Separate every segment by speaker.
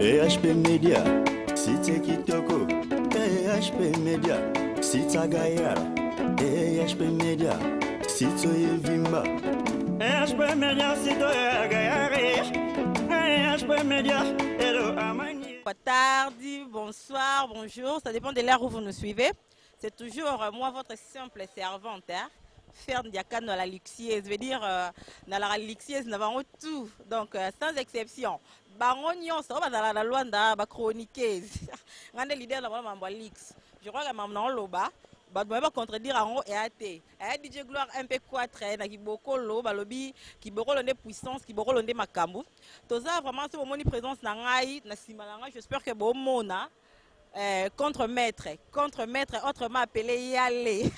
Speaker 1: HP Media, Site Kitoko, HP Media, Sita Gayara, HP Media, Sito Yevimba, HP Media, Sito Gayara, HP Media, Hello Amani.
Speaker 2: Tardi, bonsoir, bonjour, ça dépend de l'heure où vous nous suivez. C'est toujours moi, votre simple servante, hein? Faire Diakano dans la luxieuse, veut dire dans la luxieuse, nous avons tout, donc sans exception. Baronion, ça va dans la loi de la chroniqueuse. On est leader dans le Lix. Je crois que maman loba. Bah, je vais contredire en et athée. DJ Gloire MP4, na kiboko lo, balobi, kiboko londe puissance, kiboko londe makambu. Tout ça vraiment c'est mon présence na ngai, na simalanga. J'espère que bon mona contre-maître, autrement appelé Yale.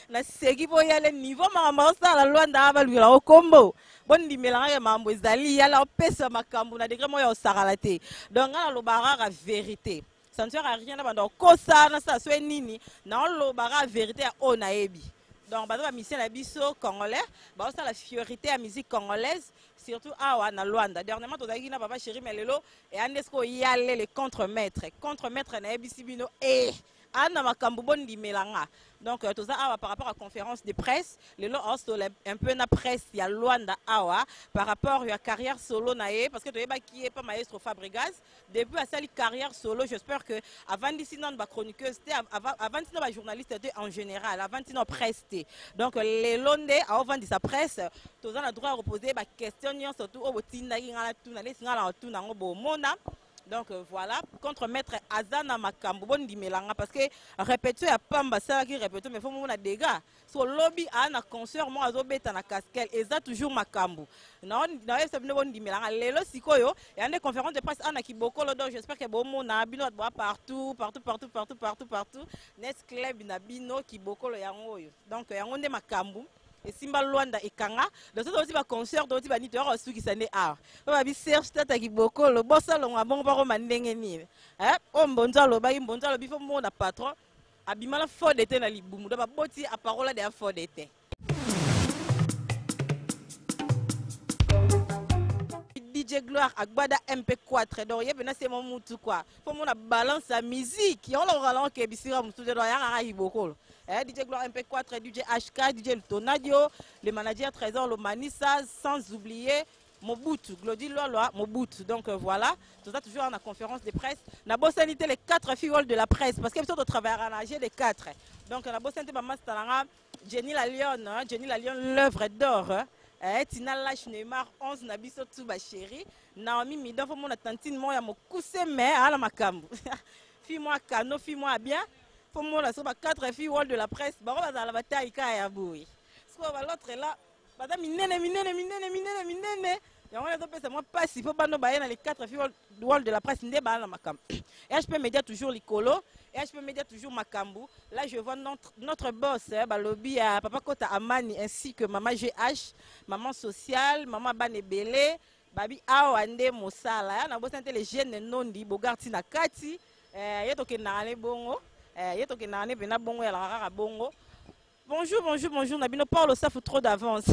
Speaker 2: Na segi bo Yale niveau maman ça la loi ndaba lui la combo. Bon di mélanger mambo ezali yala opesa makambu na degré moya osaralate. Donc na lo barara vérité. Ça ne sert à rien d'abandonner. Kosa na ça soit nini na lo barara vérité à onaebi. Donc bazo ba mission na biso congolais, ba ça la fiorité à musique congolaise. Surtout awa na Luanda. Dernièrement tozaki na papa chéri melelo et anesko yale les contre-maîtres na ebisibino et ana makambu bondi melanga. Donc tout ça awa par rapport à conférence de presse, le lo un peu na presse ya Luanda awa par rapport à la carrière solo nae parce que tu eba qui est pas maestro Fabregas depuis à sa carrière solo, j'espère que avant d'ici non ba chroniqueuse avant d'ici ba journaliste en général, avant d'ici non presse. Donc les londe avant de sa presse, tout ça a droit à reposer ba question surtout au botinda ngala tuna les ngala tuna ngo mona. Donc voilà, contre maître Azana Makambu bondi melanga parce que répéter à Pamba ça qui répète mais faut mon dégâts. So lobby a na concert moi azobeta na casquelle et ça toujours Makambu. Non, c'est bien bondi melanga lelo sikoyo et en des conférences de presse ana kiboko lo donc j'espère que bon mona bino doit partout. Next club na bino kiboko lo yango yo. Donc yango nde Makambu. Et Simba Luanda et Kanga, donc ça aussi va concert donc va niter au qui s'en est art. On va chercher tata qui boko le boss salon a bon par mandenge ni. Hein? On bonza lo ba bonza lo bifo mon patron. Abimala fort d'été na libumu. Donc boti a parole de fort d'été. DJ Gloire Agbada MP4 donc il y a c'est mon moutou quoi. Faut mon balance la musique. On le ralent que bisira moutou de ya ya boko. DJ Gloire MP4, DJ HK, DJ Tonadio, le manager Trésor Lomanissa, sans oublier Mobutu, Glody Loloa, Mobutu. Donc voilà, tout ça toujours en la conférence de presse. On a bossé les 4 filles de la presse parce qu'il y a besoin de travailler à nager les 4. Donc on a bossé Jenny la Lyon, l'œuvre d'or. Tina Lash Neymar 11 Nabiso Tsuba chéri. Naomi Midon, mon tantine moi mo coussé mais à la makambu. Fille-moi Kano, fille-moi bien. Pour moi, là, sur 4 filles de la presse, bah on va dans la bataille à boui. Soit l'autre là, madame minene. Et on a dit moi pas si faut pas nous bailler dans les 4 filles de la presse n'est pas dans ma cam. Et HP Media toujours l'icolo, et HP Media toujours Makambu. Là je vois notre boss, lobby à Papa Kota Amani ainsi que maman GH, maman sociale, maman Banebele, Babi Awande Mosala. On a bossé les jeunes nondi Bogarti Nakati, yetoke nane bongo. Bonjour, Nabino parle ça faut trop d'avance.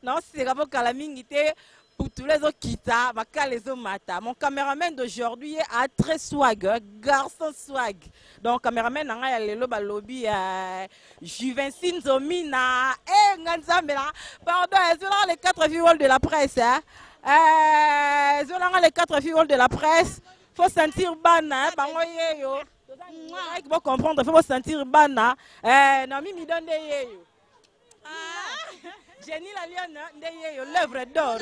Speaker 2: Non, c'est vraiment calamité pour tous les autres qui t'a, les autres mata. Mon caméraman d'aujourd'hui a très swag, garçon swag. Donc caméraman n'a le lobby Juvencine Zomina et Nganzamela. Pardon, ils ont les 4 filles de la presse. Ils ont les 4 filles de la presse. Faut sentir bana, bangoyeyo. Il faut comprendre, il faut sentir bana. Non, mi donne des yeyo. Jenny la Lyon, l'œuvre d'or.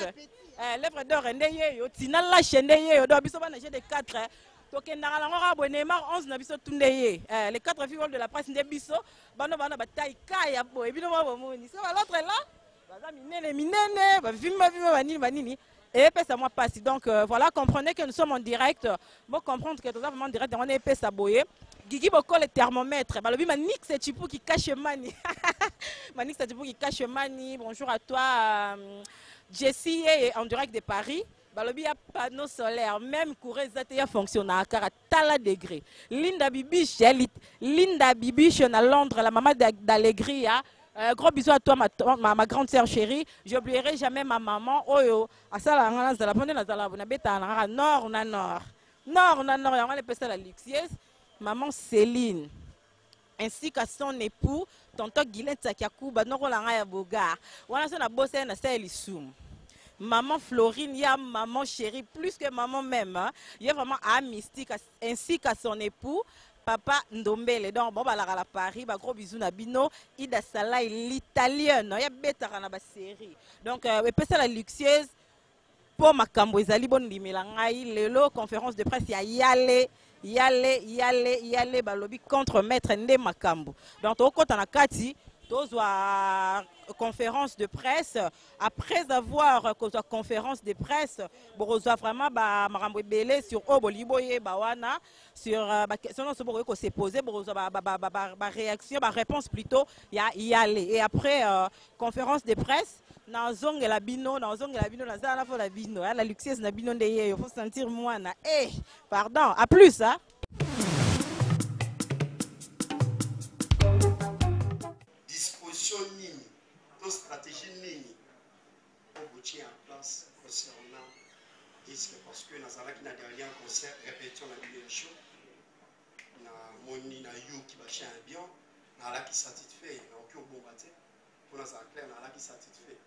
Speaker 2: L'œuvre d'or, ndeyeyo. Tina la chaîne ndeyeyo. Donc, biso bana j'ai des 4. Donc, Neymar 11 na biso tundeye. Les 4 filles de la presse nde biso. Bano bataille kaya bo. Et puis nous va moni. C'est l'autre là. Baza minene. Ba vima banini. Et ça moi passe. Donc voilà, comprenez que nous sommes en direct. Bon comprendre que nous sommes en direct, on est épais saboyé. Guigui Boko le thermomètre. Balobi Manix c'est Chipou qui cache mani. Manix c'est Chipou qui cache mani. Bonjour à toi Jessie est en direct de Paris. Balobi a panneau solaire, même courir zateya fonctionne à 40 degrés. Linda Bibiche à Londres, la maman d'Allegria. Gros bisous à toi, ma grande sœur chérie. J'oublierai jamais ma maman. Oyo, à ça, la bonne la bêta, nord, na nord. Nord, na nord, on appelle ça la luxueuse. Maman Céline, ainsi qu'à son époux, tonton Guylaine Tsakiakuba, Norolanga ya Bogar. On a son bossé na sa elisum. Maman Florine, il y a maman chérie, plus que maman même. Hein. Il y a vraiment un mystique, ainsi qu'à son époux, papa Ndombele. Donc, bon, bah, la Paris, bah, gros bisous, Nabino, Ida Salah, l'italienne. Il y a bête à la série. Donc, ça la luxueuse, pour ma cambo, ils bon limilangai, lelo, conférence de presse, il y a yale, balobi contre maître Nde Makambo. Donc, au côté, on a Kati, la conférence de presse après avoir conférence de presse bon vraiment ba marambo belé sur oboliboye bawana sur question se s'est posé bon réaction ba réponse plutôt y aller et après conférence de presse na zonge la bino na za la bino la luxueuse na bino ndeye faut sentir moi na pardon à plus hein.
Speaker 3: Nini, nos stratégies Nini, pour bouger en place concernant disque parce que dans la dernière concert, répétition la vidéo show, na moni na you qui va changer bien, na la qui satisfait, na aucun bon bâtiment, pour nous en clair, na la qui satisfait.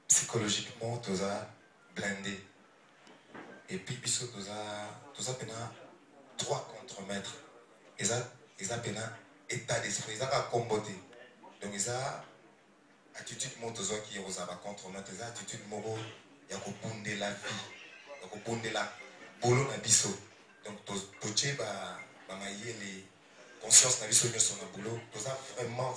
Speaker 4: Psychologiquement, tu as blindé. Et puis, tu as pénal 3 contre-mètres. Ils ont pénal état d'esprit, ils ont pas combattu. Donc, ils ont attitude montozo qui est aux contre-mètres, ils ont attitude moro, il y a qu'au bout de la vie, il y a qu'au bout de la boulot na biso. Donc, tu as les consciences na biso sur le boulot, tu as vraiment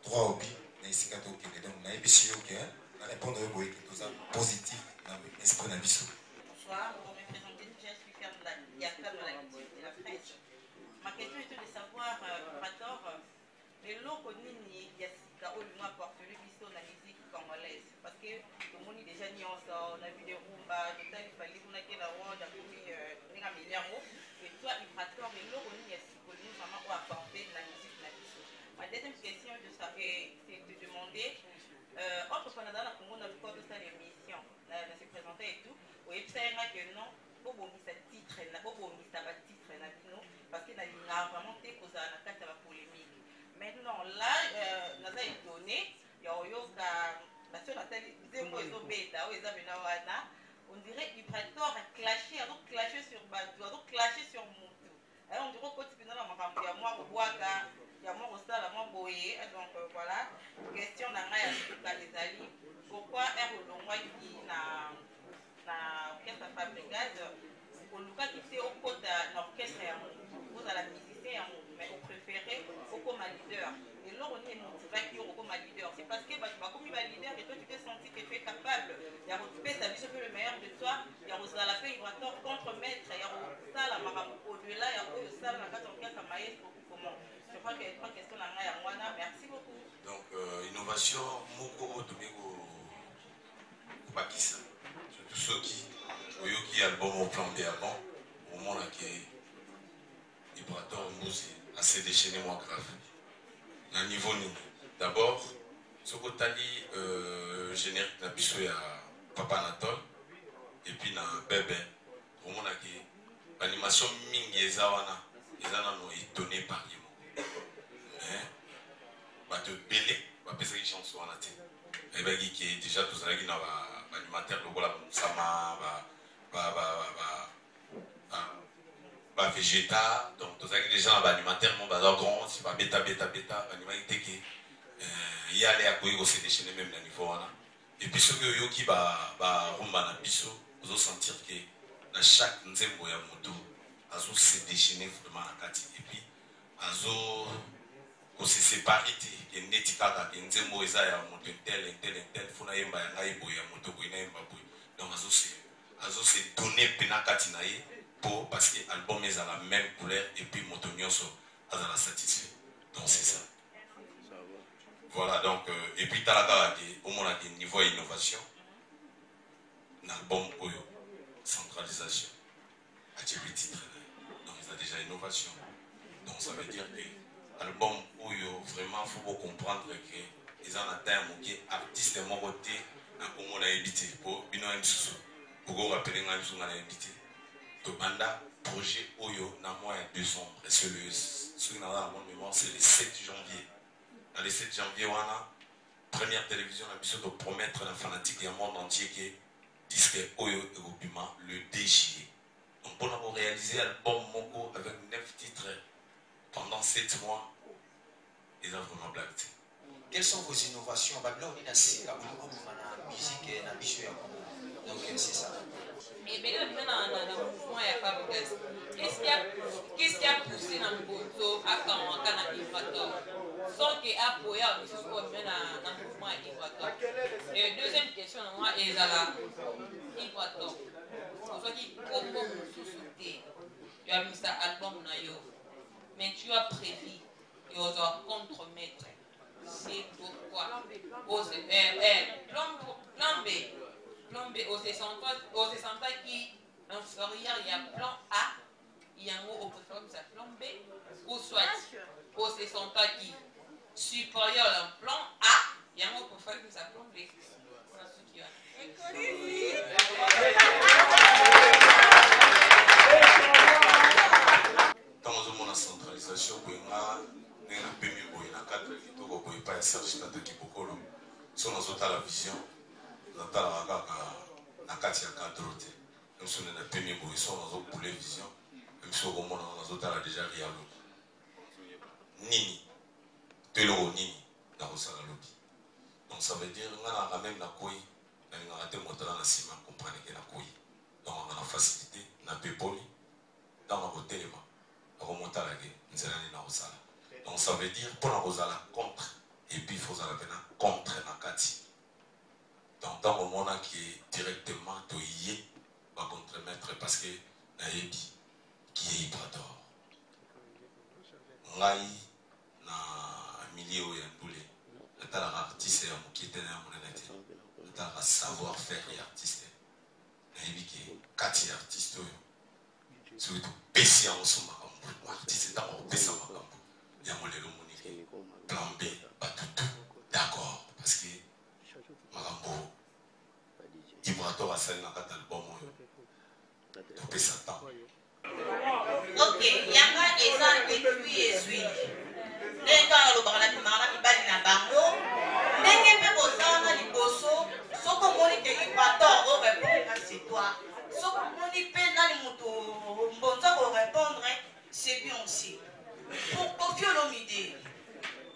Speaker 4: droit au but. Donc, na biso ok, na répondre au boy qui est positif dans l'esprit na biso.
Speaker 2: Bonsoir, pour me présenter, je suis faire de la diacre de la fraîche. Ma question était de savoir, Pator, les locaux nini yasika au moins porter le biseau dans la musique congolaise. Parce que tout le monde déjà n'y on a vu des rumba, des tas il fallait qu'on a la roi, j'ai vu un milliard. Et toi, il Pator, les locaux nini yasika nous vraiment pour apporter de la musique dans la biseau. Ma deuxième question, c'est de demander, entre Canada et Congo, on a vu quoi de ça l'émission, de se présenter et tout. Oui, ça y est que non, pour bonir ce titre, pour bonir ça va titre, parce qu'il a vraiment été causé à la carte de la polémique. Maintenant, là, nous avons donné, il y a eu la seule bêta, on dirait qu'il va tort à clasher, sur Badou, à clasher sur Moutou. On dirait qu'il y a moi au Boaga, il y a moi au Stade, moi Boye, donc voilà, question dans les alliés. Pourquoi est-ce que l'on a na orchestre fabricage au Luka qui fait au côté de l'orchestre vous à la musicien mais au préféré au comme leader et là on est motivé au comme leader c'est parce que bah comme il va leader et toi tu t'es senti que tu es capable il y a retrouvé sa vie le meilleur de toi il y a aussi la paix il va tort contre maître il y a ça la marabout au delà il y a aussi ça la carte orchestre maestro comment je crois que trois questions là il y a moi merci beaucoup
Speaker 5: donc innovation moko domingo bakisa surtout ceux qui album au plan B avant au moment là qui Vibrator Mouzi assez déchaîné moi grave à niveau nini d'abord ce que tu as dit générique na biso ya Papa Anatole et puis na bébé au moment là qui animation mingi ezawana ezana no étonné par lui mais ba te belé ba pesa qui chanson wana te et ben qui est déjà tout ça qui na animateur le voilà sama ba végéta donc tout ça que les gens animateur mon bazar grand c'est pas bêta animalité qui y aller à courir au déchaîner même dans niveau là et puis ce que yo qui ba rumba na biso vous sentir que dans chaque nzembo ya moto azo se déchaîner vraiment à kati et puis azo ko se séparer et netika ka nzembo eza ya moto tel funa yemba ya ngai boya moto ko ina yemba boy donc azo se donner penakati na ye pour parce que l'album est à la même couleur et puis moto nyonso a la satisfait donc c'est ça voilà donc et puis talaka au moins à niveau innovation l'album oyo centralisation a des titres donc il a déjà innovation donc ça veut dire que album oyo vraiment faut comprendre que ils en atteignent qui artiste mon côté na Congo na habité pour bino msusu pour rappeler nga msusu na habité to banda projet oyo na mois de décembre c'est le ce na la bonne mémoire c'est le 7 janvier dans le 7 janvier wana première télévision na biso de promettre la fanatique du monde entier que disque oyo européen le 2 juillet donc pour réaliser album moko avec 9 titres pendant 7 mois, ils ont vraiment blagué.
Speaker 6: Quelles sont vos innovations? Babylone, on est dans la musique et la biche. Donc, c'est ça.
Speaker 7: Mais bien, dans le mouvement, il y a pas de qu'est-ce qui a poussé dans le mouvement à Canada Ivoire? Sans qu'il y ait appuyé à ce qu'on met dans le mouvement Ivoire. Et deuxième question, moi, est à la Ivoire. Pour ceux qui comprennent ce soutien, tu as mis ça album Nayo. Mais tu as prévu et on doit contre-mettre. C'est pourquoi. Plan B, au 60 qui inférieur, il y a plan A, il y a un mot au préféré, c'est plan B, ou soit au 60 qui supérieur à plan A, il y a un mot au préféré, c'est plan B.
Speaker 5: Dans la centralisation, il y a un peu de Serge Tataki Bokolo. Si on a la vision, on a la carte à cadre. Même si on a un peu de vision, on a la vision. Même si on a déjà réalisé. Nini, Telo Nini, dans le lobby. Donc ça veut dire qu'on a même la couille, on a des moteurs dans la ciment, on comprend que la couille. Donc on a la facilité, on a peu poli, dans le côté, on remonte à la guerre, on s'est allé dans le salon. Donc ça veut dire pour la Rosala contre et puis il faut la contre Nakati. Donc dans le moment qui est directement toyé va contre-mettre parce que Naebi qui est Ibrador. Ngai na milieu ya ndule. Natala artiste ya mukite na monenete. Natala savoir-faire et artiste. Naebi qui est kati artiste oyo. Surtout pesi en soma comme artiste dans le pesi en il y a mon plan B, tout d'accord, parce que Marambo, Ibrator a fait un album, tout peut s'attendre.
Speaker 8: Ok, il y a un depuis et suivi. Les gars, le barrage de Maram, il va à Bango. Les gars, vous avez les bossos, sauf que mon idée Ibrator va répondre à c'est toi. Sauf que mon idée dans les motos, bon, ça va répondre, c'est bien aussi. Pour Kofi Olomide,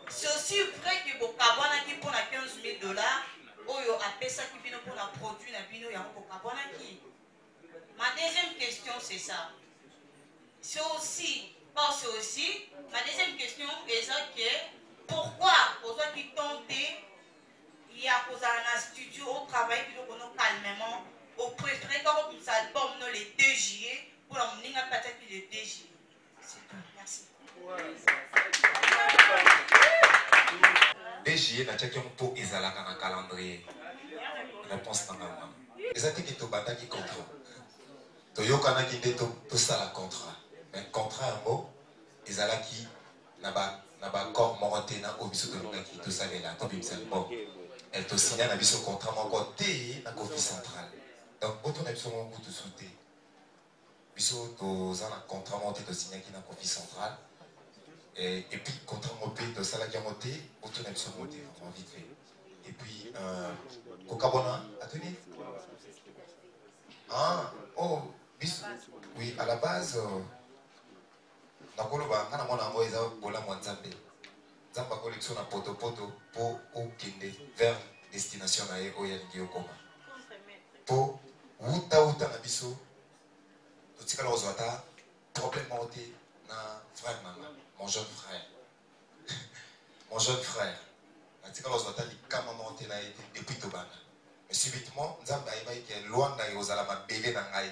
Speaker 8: c'est aussi vrai que pour Kabwana qui pour 15 000 $, Oyo a fait ça qui vient pour la produit, la bino ya pour Kabwana qui. Ma deuxième question c'est ça. C'est aussi, parce que aussi, ma deuxième question est ça que pourquoi pour ceux qui tentent, il y a pour un studio au travail qui nous calmement, au préféré comme un album le 2 juillet pour la moninga peut-être le 2 juillet. C'est tout, merci.
Speaker 4: DG na tchaki mpo ezalaka na calendrier. Réponse na ngama. Ezati ki to banda ki contrat. To yokana ki nde to sala contrat. Mais contrat yango ezalaki na ba corps moroté na obiso to ngaki to salela to bimsel bon. Elle to signa na biso contrat moko te na Kofi central. Donc auto na biso moko to souté. Biso to za na contrat moko to signa ki na Kofi central. Et puis, contre mon pays de Salakia Moté, autour de ce moté, on vite fait. Et puis, Kokabona, attendez. Ah, oh, bis. Oui, à la base, Nakoloba, Nanamona Moïsa, Bola Mwanzambe. Zamba collection à poto pour Okinde, vers destination à Oyan Gyokoma. Pour Wuta Nabiso, tout ce qu'on a, problème monté, na frère Nana. Mon jeune frère. Mon jeune frère. Depuis Tobana. Mais subitement, Nzamba Aïba qui est loin d'Aïozalama Bélé Nangaï.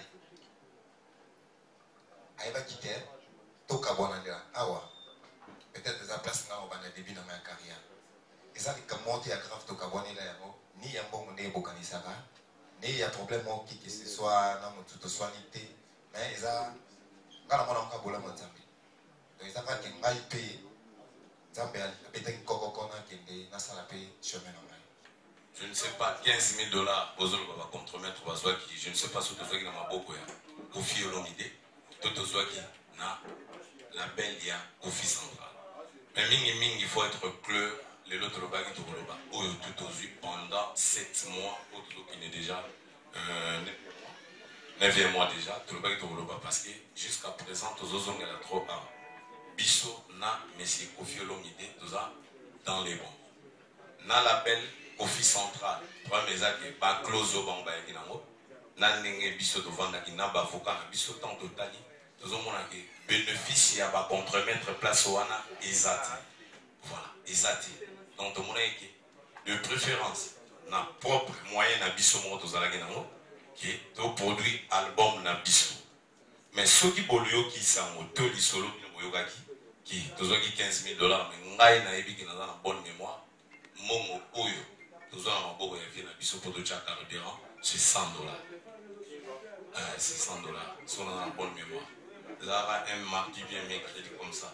Speaker 4: Aïba qui est Tokabona. Awa. Peut-être des places au début de ma carrière. Et ça, les monter à grave Tokabona, ni un bon né Bokanisara, ni il y a problème qui que ce soit, non, tout soit nité. Mais ils ont. Quand on a un Kabola Mozambique. Donc, ils ont fait
Speaker 5: Je ne sais pas, 15 000 $, on va compromettre, je ne sais pas ce que c'est qui n'a beaucoup, Kofi Olomide, tout ce qui n'a la belle lien Kofi Central. Mais il faut être clair, les autres qui tout pendant 7 mois, qui n'est déjà 9e mois déjà, tout le parce que jusqu'à présent, tous les hommes sont trop à Bisso, na Messie Kofi Olomide, tout ça dans les bons. Na l'appel Kofi Central, trois maisons qui ba close au bamba et kinango, na n'engé Bisso de vendre qui n'a pas avocat na Bisso tant totali, tout le monde a qui bénéficie à ba contremettre place au ana Ezati. Voilà, Ezati. Donc tout le monde a qui de préférence na propre moyen na Bisso mo to zala kinango, qui est au produit album na Bisso. Mais ceux qui bolio qui sont au toli solo qui tous qui 15 000 $, mais ngai na ebi qui na dans bonne mémoire, momo oyo tous en maboko ya vie na biso pour de carburant, c'est 100 $. C'est 100 $. Si on a une bonne mémoire. Là, un mardi bien mercredi comme ça.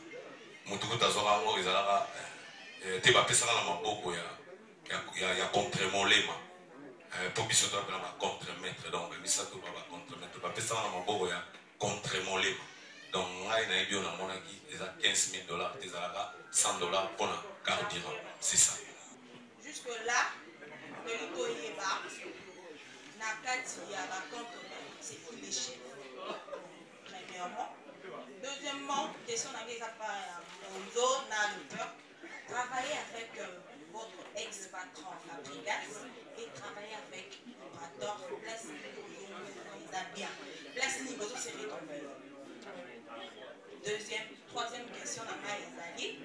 Speaker 5: Moutoukou tazora ngo ezalaka te ba pesa na maboko ya contre-molema. Pour biso to ba contre-mettre donc misa to ba contre-mettre ba pesa na maboko ya contre-molema. Donc, on a 15 000 $, des 100 $ pour le carburant. C'est ça.
Speaker 8: Jusque-là, le Lutoyeba, Nakati, la cantonne, c'est qui les chefs. Premièrement. Deuxièmement, question à les appareils, on a le peuple. Travailler avec votre ex-patron Fabrigas et travailler avec Brator, place bien. Place Nigozo, c'est retombé. Troisième question à Maïzali.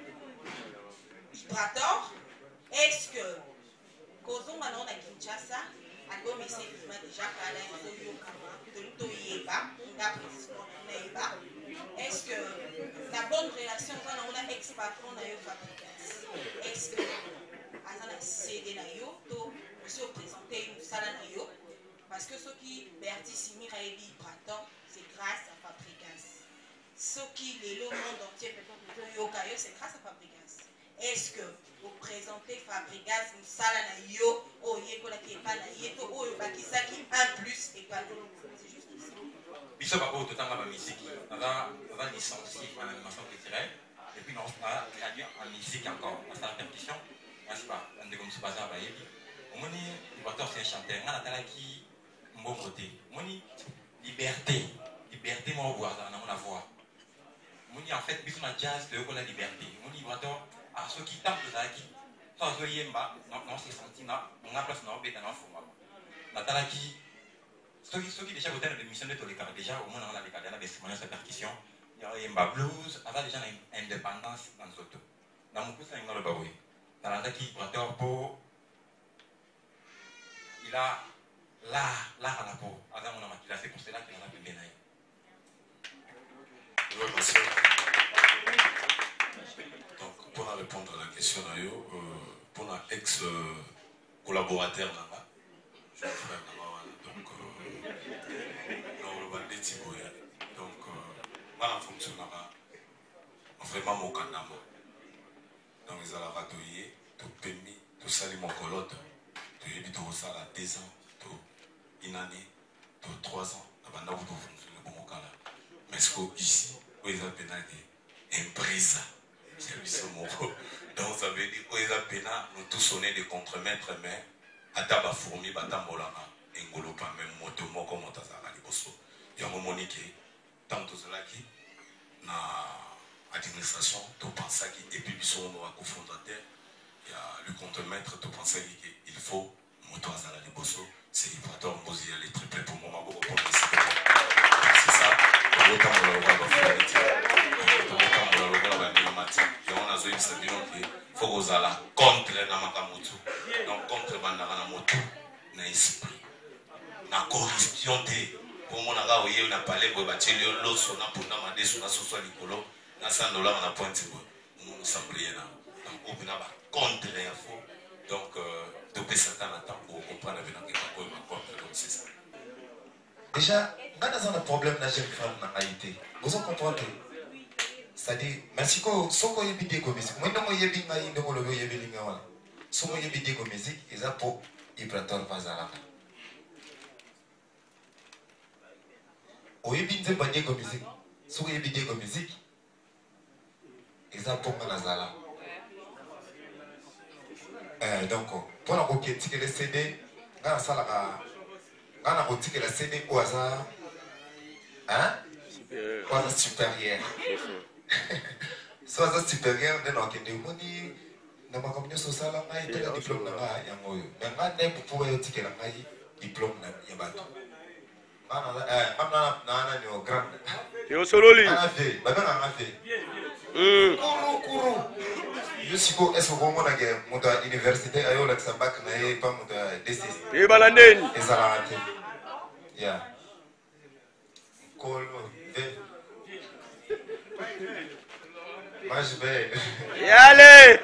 Speaker 8: Brator, est-ce que Kozon Manon à Kinshasa a commencé déjà par la est-ce que la bonne relation on a ex-patron na yo Fabrikas? Est-ce que Azana cédé na yo to aussi présenter une salle na yo? Parce que ceux qui Berti Simira et Brator, c'est grâce à Fabrikas. Ce qui est le monde entier peut être c'est grâce à Fabrikas. Est-ce que vous présentez Fabrikas une salle na yo au yekola qui est pas na yeto au bakisa qui un plus et pas de c'est juste ça.
Speaker 9: Biso bako tout temps ma musique avant licencié en animation culturelle et puis on a gradué en musique encore en sa percussion n'est-ce pas on est comme ce bazar ba yebi omoni Brator c'est un chanteur na tala qui mbomoté moni liberté moi voir dans la voix. Moni en fait biso na jazz de la liberté moni Brator à ceux qui tentent de zaki sans yemba non c'est senti na on a place na obeta na fuma na tala qui ceux qui déjà voté de l'émission de tous les cas déjà au moins on a les cadres des cérémonies de percussion il y a yemba blues avant déjà l'indépendance dans Soto dans mon coup ça ngalo bawe dans la qui Brator pour il a l'art à la peau avant on a maquillé c'est pour cela qu'il en a de bénaï.
Speaker 5: Donc, pour répondre à la question, pour notre ex-collaborateur, je suis frère donc, voilà, fonctionnera vraiment mon canama. Donc, ils allaient ratoyer, tout permis, tout salir mon colotte, tout y tout ça à 2 ans, tout une année, tout 3 ans, avant de fonctionner pour mon canama. Mais ce qu'ici, ils ont pénalité, empresa. Donc ça veut dire qu'ils ont pénalité, nous tous on est des contre-maîtres, mais à taba fourmi, batambolama, engolopa, même moto, moko, motazara, liboso. Il y a un moment qui, tant que cela qui, na administration, tu penses qu'il, et puis, ils sont nos cofondateurs, il y a le contre-maître, tu penses qu'il faut moto azara, liboso, c'est Brator, Mbosi, les triplés pour moi, pour c'est ça. Donc, contre bandana moto na esprit na corruption te pour mon aga oye na parler bo batelio loso na punda madeso na soso likolo na $100 na pointe bo nous semblier na donc on ba contre ya faux donc to pesa tana temps pour comprendre bien que pas quoi contre donc c'est ça.
Speaker 4: Déjà, dans un problème de jeune femme dans Haïti, vous en comprenez? c'est-à-dire, merci que ce qu'on y a bidé comme musique, moi non y a bien aïe, non le y a bien linga, ce qu'on y a bidé comme musique, ils a pour Ibrator Pazala. Au y a bien bidé comme musique, ce qu'on y a bidé comme musique, ils a pour Manazala. Donc, pour la roquette qui est le CD, dans la salle dans la roquette qui est le CD au hasard, hein? Au hasard supérieur. Soit hasard supérieur, de l'enquête de Moni, dans ma communauté sociale, on a été le diplôme de la Yangoyo. Mais maintenant, pour pouvoir tirer la diplôme de Yabato. On grand.
Speaker 10: Yo solo li.
Speaker 4: On a fait, on a fait. Kourou. Je suis est-ce que vous avez une université à Luxembourg n'a pas de décision.
Speaker 10: Et balandeni.
Speaker 4: Et ça l'a raté. Yeah. Colo. Moi je vais.
Speaker 10: Et allez.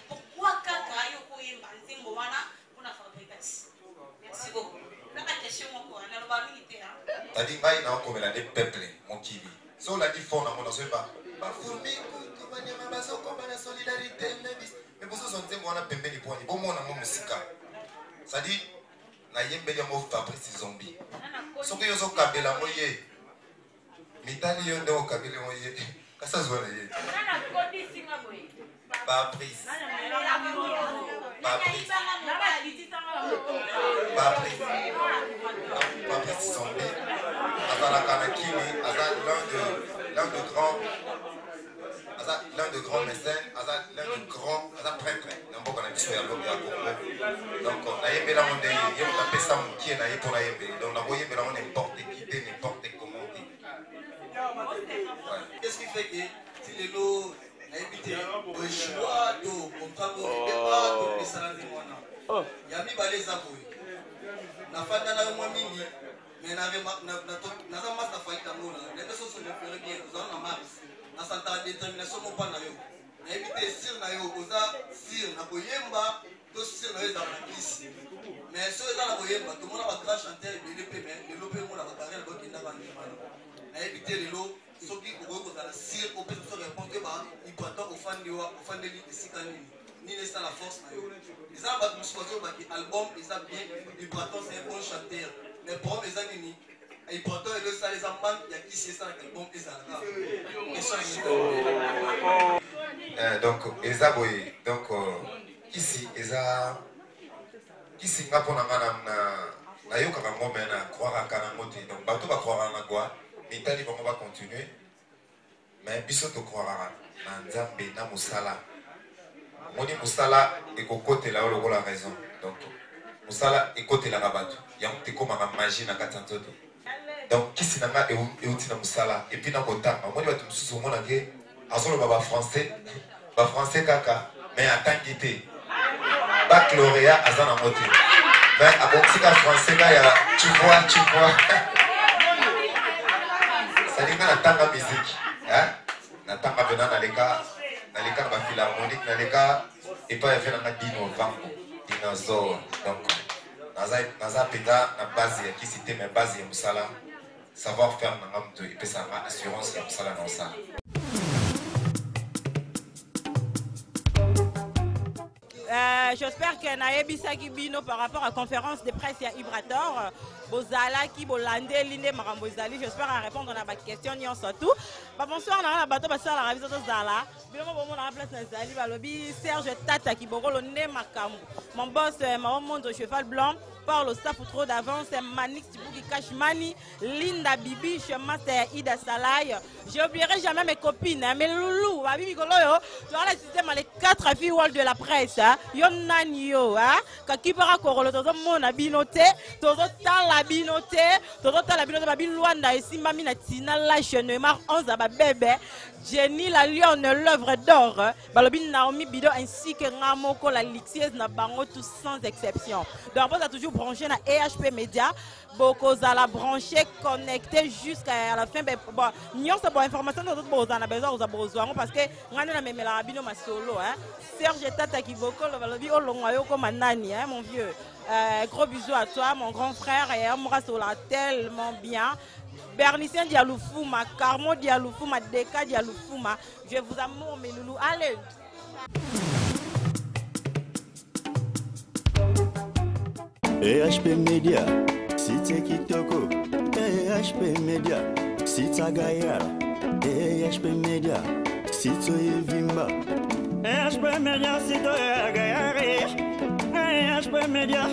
Speaker 8: Pourquoi Kaka yo koye manzingo wana pour la fabrication? Merci beaucoup. La question encore, on a le bas militaire.
Speaker 4: T'as dit maï na comme la des peuples mon kiwi. So la dit fond na mon so pas. Ba fourmi ko banyama baso ko bana solidarité mais pour ça son tempo on a pembe ni poni. Bon mon na mo musika. Ça dit na yembe ya mo Fabrice Zombie. So ko yo so kabela moye. Mitali yo ndo kabela moye. Kasa zo na ye.
Speaker 7: Nana kodi singa boy.
Speaker 4: Pas prise. Pas prise. Pas prise Zombie. Azala Kanakini, l'un de grands mécènes, l'un de grands prêtres. Donc on a dit donc on a yébé là on est, il on a fait ça qui est naïe pour la yébé. Donc on a voyé mais là on n'importe qui, n'importe comment.
Speaker 11: Qu'est-ce qui fait que si les lots habité au choix de contrat de de salarié moi ya mi balé zaboué na fanda na moi mini mais na za masta faita mona les choses sont faire bien nous en mars na santa détermination mon pas na yo na habité sur na yo oza sur na boyemba to sur na yo za na kisi mais so za na boyemba tout le monde va grand chanter le pe mais le pe mo na ba carrière ba kinda ba ni na habité les lots soki okoki kozala sire opesa so répondre que baimportant ofandeli esika nini nini eza la force na yo eza na bato mosusu bazo baki album eza bien important c'est un bon chanteur mais problème eza nini important elo esala eza manque ya kisi esalaka album ezalaka
Speaker 4: donc eza boye donc kisi eza kisi nga mpona nga nayokaka ngombe na croiraka nango te donc bato bacroiraka na gwa mitali bango va continuer mais biso to croiraka na nzambe na musala moni musala ekokotela yo lokola raison donc musala ekotelaka bato yango tekomaka magie na kati ya nzoto donc kisi na nga euti na musala epuis na kotanga moni bato mosusu omonake azoloba bafrançais kaka mais atangi te bacloréat aza nango te mais abongisika français ka ya tu vois c'est-à-dire que natanga musique natanga pena naleka na baphilharmonique naleka epa yafe nanga dino vango dinosaure donc naza peta na base ya kisi te mais base ya mosala savoir faire nanga moto epesanga assurance ya mosala na osala.
Speaker 2: J'espère que Naebi Sakibino par rapport à la conférence de presse à Ibrator, Bozala qui Bolande Linde Marambozali, j'espère à répondre à ma question ni en surtout. Bonsoir, on a bateau passé à la révision de Zala. Bien mon moment dans la place Nazali, Balobi Serge Tata qui borole le nez Makamu. Mon boss, ma montre au cheval blanc. Par le staff trop d'avance, Manix Tibuki Kashmani, Linda Bibi, Master Ida Salai. J'oublierai jamais mes copines, mais Loulou, Babi Goloyo, tu as le système les 4 filles de la presse, Yon Nanyo, Kakibara Korolo, Toto Mona Binote, Toto Talabinote, Toto Talabinote, Babi Luanda, et Simamina Tina, la jeune Mar 11 à bébé. Jenny la lionne l'œuvre d'or, Balobine Naomi Bido ainsi que Ramoko la lixieuse na bango tous sans exception. Donc on a toujours branché na EHP Media. Beaucoup à la brancher, connecté jusqu'à la fin. Bon, nous avons information de besoin parce que nous avons même la rabino ma solo. Serge Tata qui beaucoup le vie au long comme Nani, mon vieux. Gros bisous à toi, mon grand frère, et Amra Sola tellement bien. Bernicien Dialoufuma, Carmo Dialoufuma, Deka Dialoufuma. Je vous amour, mes loulous. Allez.
Speaker 1: EHP Media, Cité Kitoko. EHP Media, Cité Gayara. EHP Media, Cité Vimba. EHP Media, Cité Gayara. EHP Media.